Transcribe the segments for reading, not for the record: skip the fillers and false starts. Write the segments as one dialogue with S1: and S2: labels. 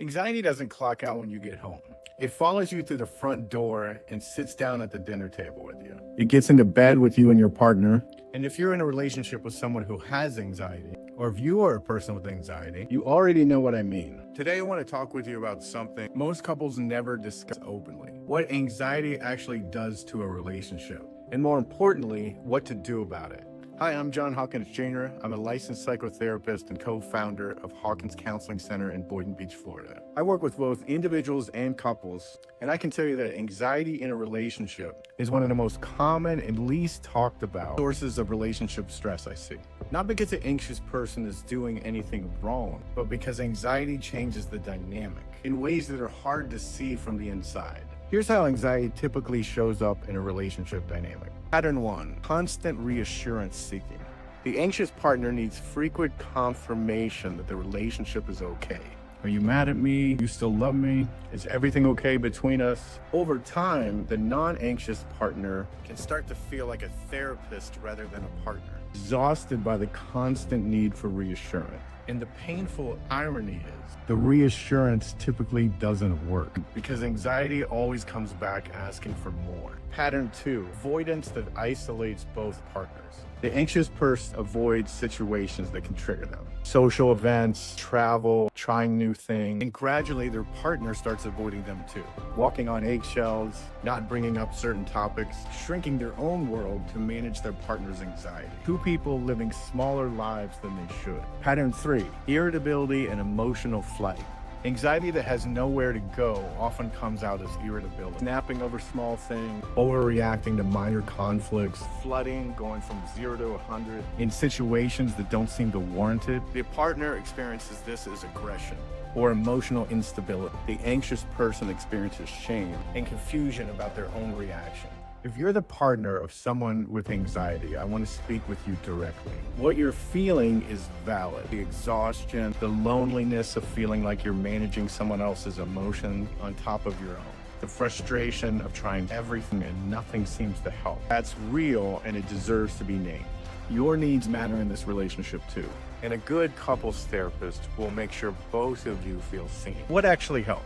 S1: Anxiety doesn't clock out when you get home. It follows you through the front door and sits down at the dinner table with you. It gets into bed with you and your partner. And if you're in a relationship with someone who has anxiety, or if you are a person with anxiety, you already know what I mean. Today, I want to talk with you about something most couples never discuss openly. What anxiety actually does to a relationship. And more importantly, what to do about it. Hi, I'm John Hawkins Jr. I'm a licensed psychotherapist and co-founder of Hawkins Counseling Center in Boynton Beach, Florida. I work with both individuals and couples, and I can tell you that anxiety in a relationship is one of the most common and least talked about sources of relationship stress I see. Not because the anxious person is doing anything wrong, but because anxiety changes the dynamic in ways that are hard to see from the inside. Here's how anxiety typically shows up in a relationship dynamic. Pattern 1, constant reassurance-seeking. The anxious partner needs frequent confirmation that the relationship is okay. Are you mad at me? You still love me? Is everything okay between us? Over time, the non-anxious partner can start to feel like a therapist rather than a partner, exhausted by the constant need for reassurance. And the painful irony is, the reassurance typically doesn't work because anxiety always comes back asking for more. Pattern 2, avoidance that isolates both partners. The anxious person avoids situations that can trigger them. Social events, travel, trying new things, and gradually their partner starts avoiding them too. Walking on eggshells, not bringing up certain topics, shrinking their own world to manage their partner's anxiety. Two people living smaller lives than they should. Pattern 3, irritability and emotional flight. Anxiety that has nowhere to go often comes out as irritability. Snapping over small things, overreacting to minor conflicts, flooding, going from 0 to 100 in situations that don't seem to warrant it. The partner experiences this as aggression or emotional instability. The anxious person experiences shame and confusion about their own reaction. If you're the partner of someone with anxiety, I want to speak with you directly. What you're feeling is valid. The exhaustion, the loneliness of feeling like you're managing someone else's emotion on top of your own. The frustration of trying everything and nothing seems to help. That's real and it deserves to be named. Your needs matter in this relationship too. And a good couples therapist will make sure both of you feel seen. What actually helps?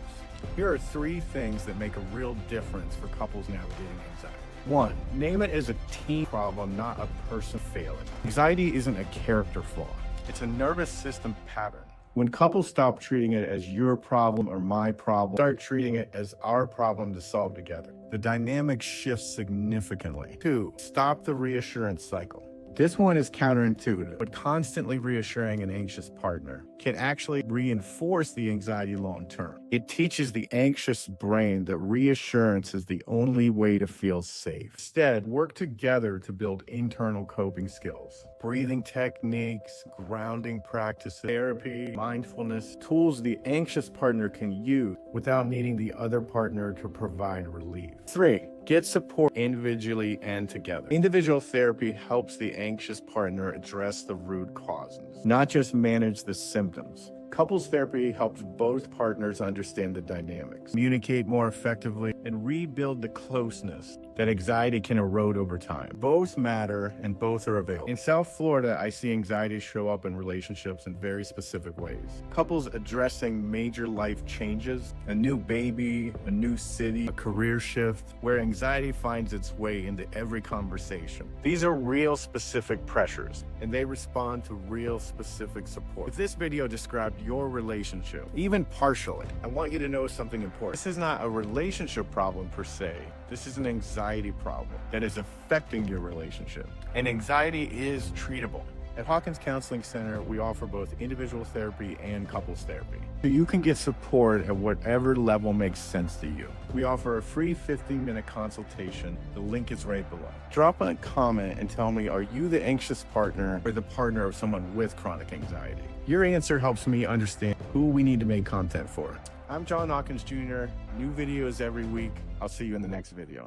S1: Here are 3 things that make a real difference for couples navigating anxiety. 1, name it as a team problem, not a person failing. Anxiety isn't a character flaw. It's a nervous system pattern. When couples stop treating it as your problem or my problem, start treating it as our problem to solve together, the dynamic shifts significantly. 2, stop the reassurance cycle. This one is counterintuitive, but constantly reassuring an anxious partner can actually reinforce the anxiety long term. It teaches the anxious brain that reassurance is the only way to feel safe. Instead, work together to build internal coping skills. Breathing techniques, grounding practices, therapy, mindfulness, tools the anxious partner can use without needing the other partner to provide relief. 3, get support individually and together. Individual therapy helps the anxious partner address the root causes, not just manage the symptoms. Couples therapy helps both partners understand the dynamics, communicate more effectively, and rebuild the closeness that anxiety can erode over time. Both matter and both are available. In South Florida, I see anxiety show up in relationships in very specific ways. Couples addressing major life changes, a new baby, a new city, a career shift, where anxiety finds its way into every conversation. These are real specific pressures, and they respond to real specific support. If this video described your relationship, even partially, I want you to know something important. This is not a relationship problem per se. This is an anxiety problem that is affecting your relationship. And anxiety is treatable. At Hawkins Counseling Center, we offer both individual therapy and couples therapy. So you can get support at whatever level makes sense to you. We offer a free 15-minute consultation. The link is right below. Drop a comment and tell me, are you the anxious partner or the partner of someone with chronic anxiety? Your answer helps me understand who we need to make content for. I'm John Hawkins Jr. New videos every week. I'll see you in the next video.